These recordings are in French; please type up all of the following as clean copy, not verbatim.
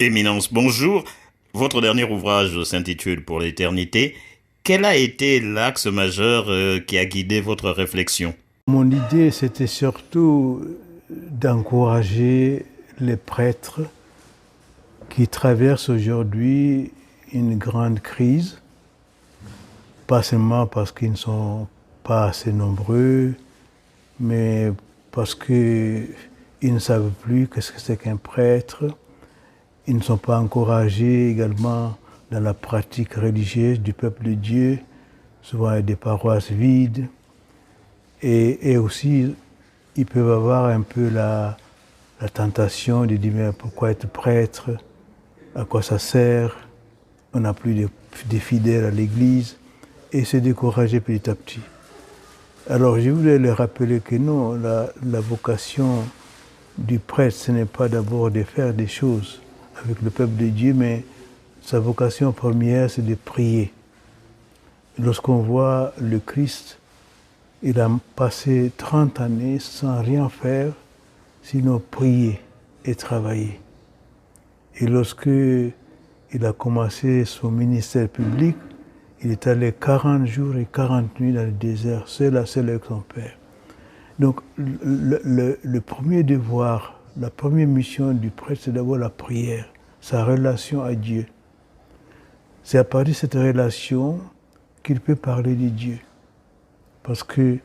Éminence, bonjour. Votre dernier ouvrage s'intitule Pour l'éternité. Quel a été l'axe majeur qui a guidé votre réflexion? Mon idée, c'était surtout d'encourager les prêtres qui traversent aujourd'hui une grande crise, pas seulement parce qu'ils ne sont pas assez nombreux, mais parce qu'ils ne savent plus qu'est-ce que c'est qu'un prêtre. Ils ne sont pas encouragés également dans la pratique religieuse du peuple de Dieu. Souvent, il y a des paroisses vides. Et aussi, ils peuvent avoir un peu la tentation de dire, mais pourquoi être prêtre? À quoi ça sert? On n'a plus de fidèles à l'église. Et se décourager petit à petit. Alors, je voulais leur rappeler que non, la vocation du prêtre, ce n'est pas d'abord de faire des choses avec le peuple de Dieu, mais sa vocation première, c'est de prier. Lorsqu'on voit le Christ, il a passé 30 années sans rien faire, sinon prier et travailler. Et lorsque il a commencé son ministère public, il est allé 40 jours et 40 nuits dans le désert, seul avec son Père. Donc le premier devoir, la première mission du prêtre, c'est d'abord la prière, sa relation à Dieu. C'est à partir de cette relation qu'il peut parler de Dieu. Parce que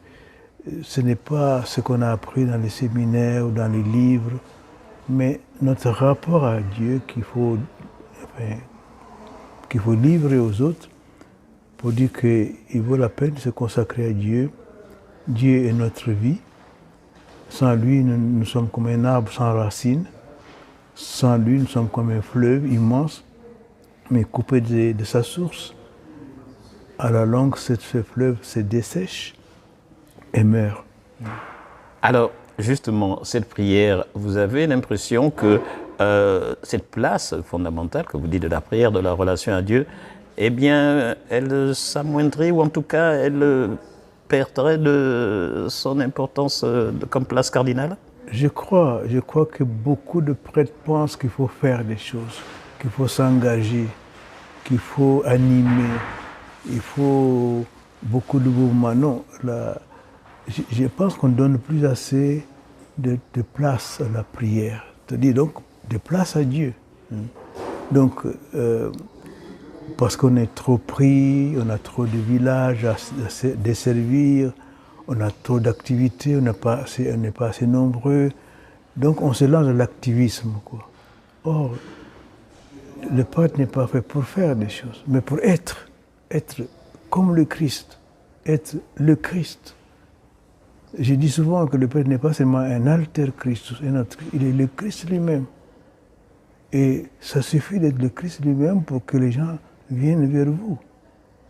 ce n'est pas ce qu'on a appris dans les séminaires ou dans les livres, mais notre rapport à Dieu qu'il faut livrer aux autres pour dire qu'il vaut la peine de se consacrer à Dieu. Dieu est notre vie. Sans lui, nous sommes comme un arbre sans racines. Sans lui, nous sommes comme un fleuve immense, mais coupé de sa source. À la longue, ce fleuve se dessèche et meurt. Alors, justement, cette prière, vous avez l'impression que cette place fondamentale que vous dites de la prière, de la relation à Dieu, eh bien, elle s'amoindrit, ou en tout cas, elle perdrait de son importance comme place cardinale? Je crois que beaucoup de prêtres pensent qu'il faut faire des choses, qu'il faut s'engager, qu'il faut animer, il faut beaucoup de mouvements. Non, je pense qu'on donne plus assez de place à la prière, c'est-à-dire donc de place à Dieu. Donc, parce qu'on est trop pris, on a trop de villages à desservir, on a trop d'activités, on n'est pas assez nombreux. Donc on se lance dans l'activisme, quoi. Or, le prêtre n'est pas fait pour faire des choses, mais pour être comme le Christ, être le Christ. Je dis souvent que le prêtre n'est pas seulement un alter Christus, il est le Christ lui-même. Et ça suffit d'être le Christ lui-même pour que les gens viennent vers vous.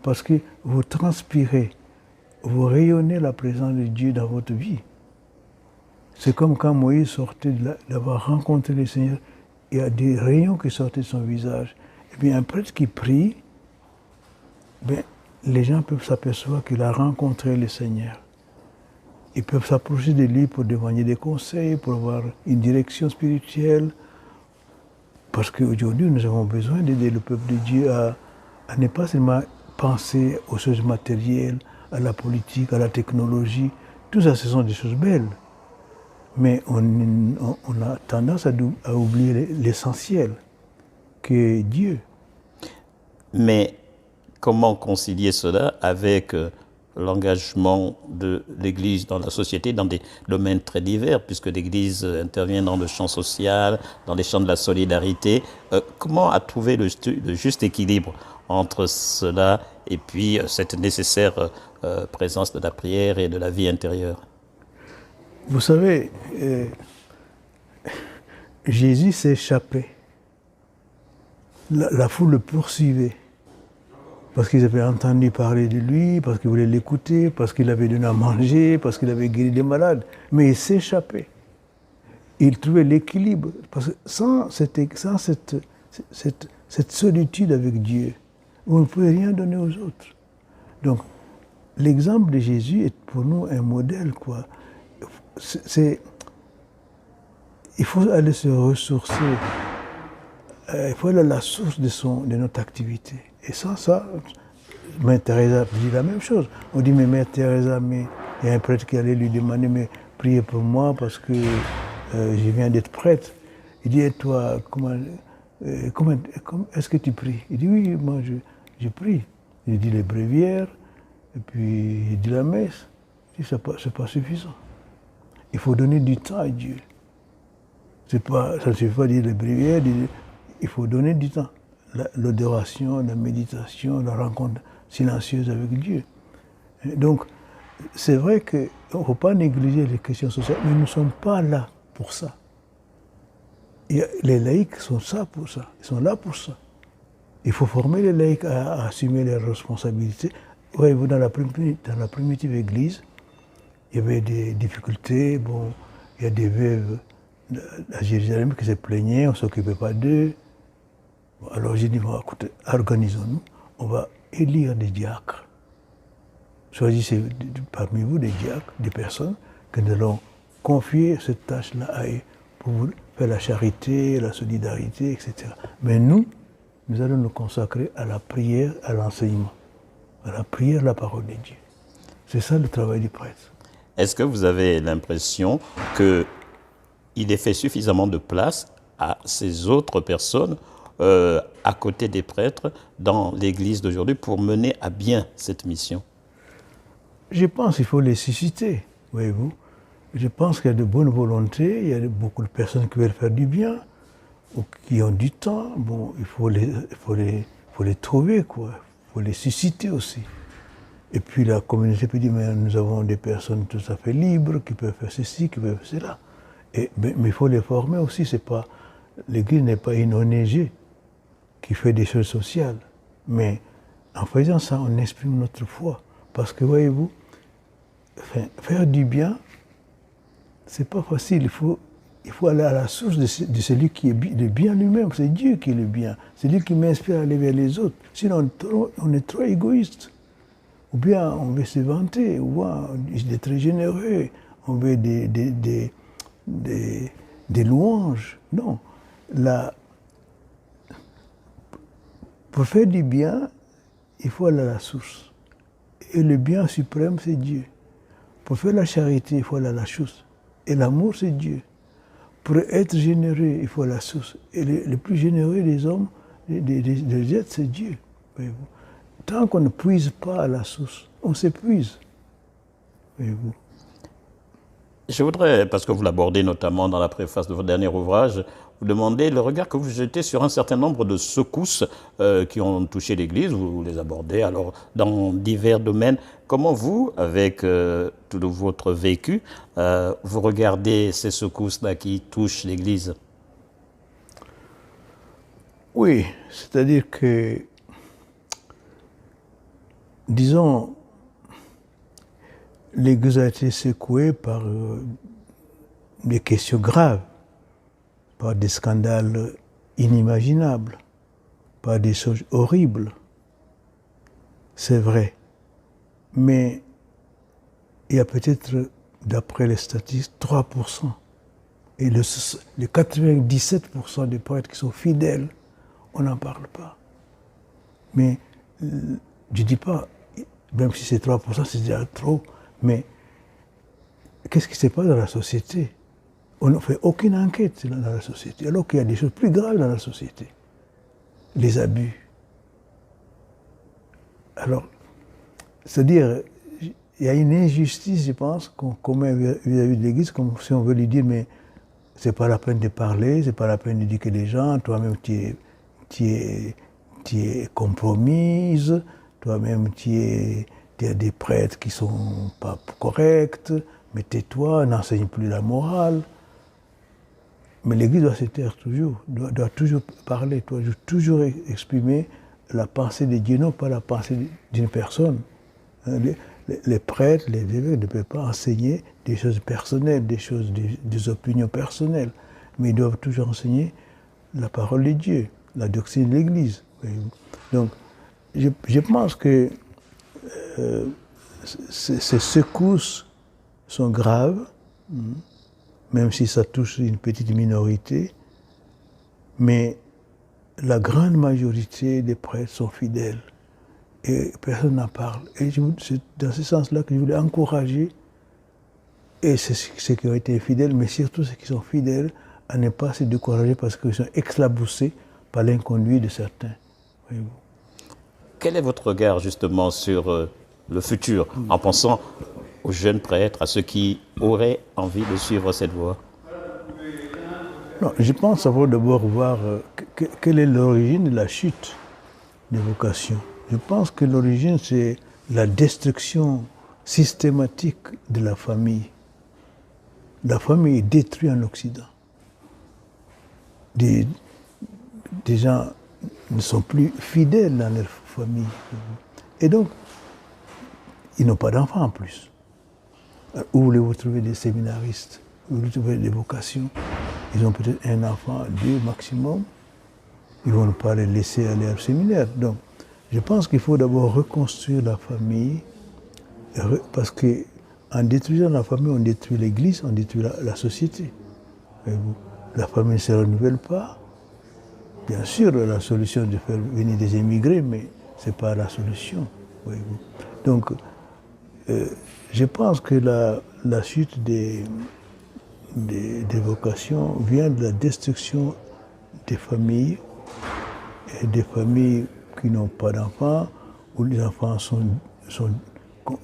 Parce que vous transpirez, vous rayonnez la présence de Dieu dans votre vie. C'est comme quand Moïse sortait d'avoir rencontré le Seigneur, il y a des rayons qui sortaient de son visage. Et bien un prêtre qui prie, les gens peuvent s'apercevoir qu'il a rencontré le Seigneur. Ils peuvent s'approcher de lui pour demander des conseils, pour avoir une direction spirituelle. Parce qu'aujourd'hui, nous avons besoin d'aider le peuple de Dieu à ne pas seulement penser aux choses matérielles, à la politique, à la technologie. Tout ça, ce sont des choses belles. Mais on a tendance à oublier l'essentiel, qui est Dieu. Mais comment concilier cela avec l'engagement de l'Église dans la société, dans des domaines très divers, puisque l'Église intervient dans le champ social, dans les champs de la solidarité. Comment a trouvé le juste équilibre entre cela et puis cette nécessaire présence de la prière et de la vie intérieure? Vous savez, Jésus s'est échappé. La foule le poursuivait. Parce qu'ils avaient entendu parler de lui, parce qu'ils voulaient l'écouter, parce qu'il avait donné à manger, parce qu'il avait guéri des malades. Mais il s'échappait. Il trouvait l'équilibre. Parce que sans cette solitude avec Dieu, vous ne pouvez rien donner aux autres. Donc, l'exemple de Jésus est pour nous un modèle, quoi. Il faut aller se ressourcer. Il faut aller à la source de notre activité. Et ça, Mère Teresa dit la même chose. On dit, mais Mère Teresa, mais il y a un prêtre qui allait lui demander, mais priez pour moi parce que je viens d'être prêtre. Il dit, et toi, est-ce que tu pries? Il dit, oui, moi je prie. Il dit les bréviaires, et puis il dit la messe. Il dit, c'est pas suffisant. Il faut donner du temps à Dieu. Ça ne suffit pas de dire les bréviaires, il faut donner du temps. L'adoration, la méditation, la rencontre silencieuse avec Dieu. Et donc, c'est vrai qu'il ne faut pas négliger les questions sociales, mais nous ne sommes pas là pour ça. Et les laïcs sont pour ça. Ils sont là pour ça. Il faut former les laïcs à assumer leurs responsabilités. Voyez-vous, dans la primitive Église, il y avait des difficultés. Bon, il y a des veuves à Jérusalem qui se plaignaient, on ne s'occupait pas d'eux. Bon, alors j'ai dit, bon, écoutez, organisons-nous, on va élire des diacres. Choisissez parmi vous des diacres, des personnes que nous allons confier cette tâche-là à eux pour vous faire la charité, la solidarité, etc. Mais nous allons nous consacrer à la prière, à l'enseignement, à la prière, à la parole de Dieu. C'est ça le travail du prêtre. Est-ce que vous avez l'impression qu'il est fait suffisamment de place à ces autres personnes à côté des prêtres dans l'Église d'aujourd'hui pour mener à bien cette mission? Je pense qu'il faut les susciter, voyez-vous. Je pense qu'il y a de bonnes volontés, il y a beaucoup de personnes qui veulent faire du bien, ou qui ont du temps. Bon, il faut les trouver, quoi. Il faut les susciter aussi. Et puis la communauté peut dire, mais nous avons des personnes tout à fait libres, qui peuvent faire ceci, qui peuvent faire cela. Mais il faut les former aussi. L'Église n'est pas une ONG qui fait des choses sociales. Mais en faisant ça, on exprime notre foi. Parce que, voyez-vous, faire du bien, c'est pas facile. Il faut aller à la source de celui qui est le bien lui-même. C'est Dieu qui est le bien. C'est lui qui m'inspire à aller vers les autres. Sinon, on est trop égoïste. Ou bien on veut se vanter, ou bien il est très généreux, on veut des louanges. Non. Pour faire du bien, il faut aller à la source. Et le bien suprême, c'est Dieu. Pour faire la charité, il faut aller à la source. Et l'amour, c'est Dieu. Pour être généreux, il faut aller à la source. Et le plus généreux des hommes, des êtres, c'est Dieu. Voyez-vous. Tant qu'on ne puise pas à la source, on s'épuise. Voyez-vous. Je voudrais, parce que vous l'abordez notamment dans la préface de votre dernier ouvrage, vous demander le regard que vous jetez sur un certain nombre de secousses qui ont touché l'Église. Vous les abordez alors dans divers domaines. Comment vous, avec tout votre vécu, vous regardez ces secousses-là qui touchent l'Église? Oui, c'est-à-dire que, disons, l'Église a été secouée par des questions graves, par des scandales inimaginables, par des choses horribles. C'est vrai. Mais il y a peut-être, d'après les statistiques, 3%. Et les 97% des prêtres qui sont fidèles, on n'en parle pas. Mais je ne dis pas, même si c'est 3%, c'est déjà trop, mais qu'est-ce qui se passe dans la société? On ne fait aucune enquête dans la société, alors qu'il y a des choses plus graves dans la société. Les abus. Alors, c'est-à-dire, il y a une injustice, je pense, qu'on commet vis-à-vis de l'Église, comme si on veut lui dire, mais c'est pas la peine de parler, c'est pas la peine d'éduquer les gens, toi-même tu es compromise, toi-même tu as des prêtres qui sont pas corrects, mais tais-toi, n'enseigne plus la morale. Mais l'Église doit se taire toujours, doit toujours parler, doit toujours exprimer la pensée de Dieu, non pas la pensée d'une personne. Les prêtres, les évêques ne peuvent pas enseigner des choses personnelles, des opinions personnelles, mais ils doivent toujours enseigner la parole de Dieu, la doctrine de l'Église. Donc, je pense que ces secousses sont graves, même si ça touche une petite minorité, mais la grande majorité des prêtres sont fidèles et personne n'en parle. Et c'est dans ce sens-là que je voulais encourager et ceux qui ont été fidèles, mais surtout ceux qui sont fidèles, à ne pas se décourager parce qu'ils sont éclaboussés par l'inconduit de certains. Voyez-vous. Quel est votre regard justement sur le futur, en pensant aux jeunes prêtres, à ceux qui auraient envie de suivre cette voie? Non, je pense avoir d'abord voir quelle est l'origine de la chute des vocations. Je pense que l'origine, c'est la destruction systématique de la famille. La famille est détruite en Occident. Des gens ne sont plus fidèles dans leur famille. Et donc, ils n'ont pas d'enfants en plus. Où voulez-vous trouver des séminaristes? Où voulez-vous trouver des vocations? Ils ont peut-être un enfant, 2 maximum. Ils ne vont pas les laisser aller au séminaire. Donc, je pense qu'il faut d'abord reconstruire la famille, parce qu'en détruisant la famille, on détruit l'Église, on détruit la société. La famille ne se renouvelle pas. Bien sûr, la solution est de faire venir des émigrés, mais ce n'est pas la solution. Donc, je pense que la chute des vocations vient de la destruction des familles, et des familles qui n'ont pas d'enfants, où les enfants sont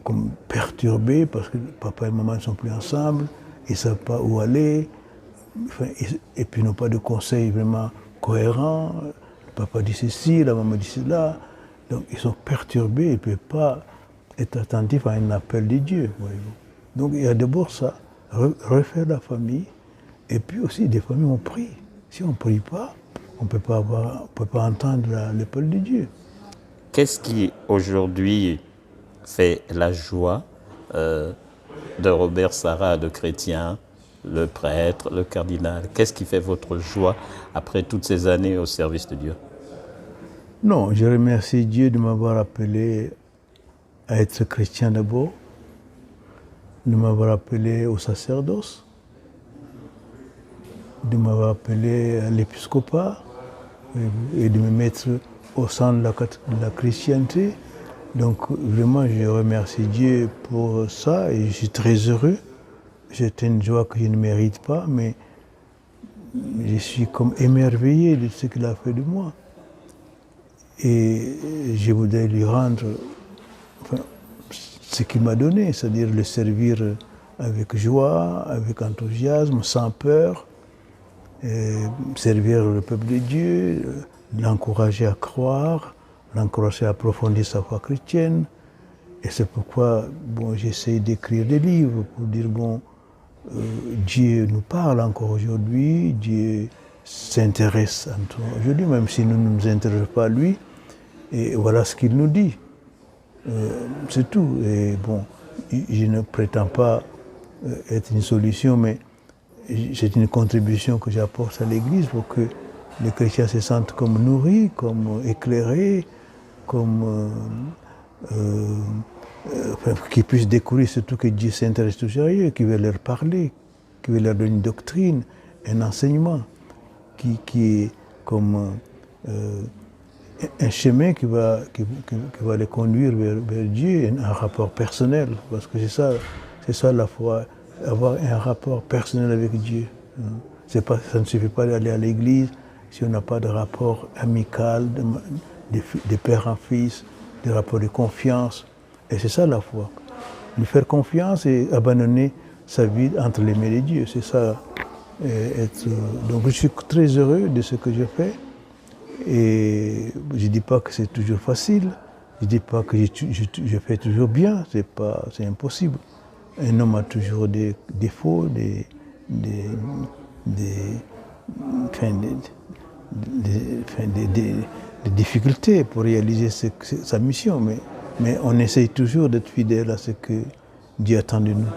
comme perturbés parce que papa et maman ne sont plus ensemble, ils ne savent pas où aller, et puis ils n'ont pas de conseils vraiment cohérents. Le papa dit ceci, la maman dit cela, donc ils sont perturbés, ils ne peuvent pas être attentifs à un appel de Dieu. Voyez-vous. Donc il y a d'abord ça, refaire la famille, et puis aussi des familles on prie. Si on ne prie pas, on ne peut pas entendre l'appel de Dieu. Qu'est-ce qui aujourd'hui fait la joie de Robert Sarah, de chrétien, le prêtre, le cardinal? Qu'est-ce qui fait votre joie après toutes ces années au service de Dieu? Non, je remercie Dieu de m'avoir appelé à être chrétien d'abord, de m'avoir appelé au sacerdoce, de m'avoir appelé à l'épiscopat et de me mettre au centre de la chrétienté. Donc vraiment, je remercie Dieu pour ça et je suis très heureux. C'est une joie que je ne mérite pas, mais je suis comme émerveillé de ce qu'il a fait de moi. Et je voudrais lui rendre ce qu'il m'a donné, c'est-à-dire le servir avec joie, avec enthousiasme, sans peur, servir le peuple de Dieu, l'encourager à croire, l'encourager à approfondir sa foi chrétienne. Et c'est pourquoi j'essaie d'écrire des livres pour dire, Dieu nous parle encore aujourd'hui, Dieu s'intéresse à nous aujourd'hui, même si nous ne nous intéressons pas à lui. Et voilà ce qu'il nous dit. C'est tout. Et je ne prétends pas être une solution, mais c'est une contribution que j'apporte à l'Église pour que les chrétiens se sentent comme nourris, comme éclairés, comme qu'ils puissent découvrir surtout que Dieu s'intéresse au sérieux, qu'il veut leur parler, qu'il veut leur donner une doctrine, un enseignement qui est comme un chemin qui va les conduire vers Dieu, un rapport personnel, parce que c'est ça la foi, avoir un rapport personnel avec Dieu. Ça ne suffit pas d'aller à l'église si on n'a pas de rapport amical, de père en fils, de rapport de confiance. Et c'est ça la foi. Lui faire confiance et abandonner sa vie entre les mains de Dieu. C'est ça. Donc je suis très heureux de ce que je fais. Et je ne dis pas que c'est toujours facile. Je ne dis pas que je fais toujours bien. C'est impossible. Un homme a toujours des défauts, des difficultés pour réaliser sa mission. Mais on essaye toujours d'être fidèle à ce que Dieu attend de nous.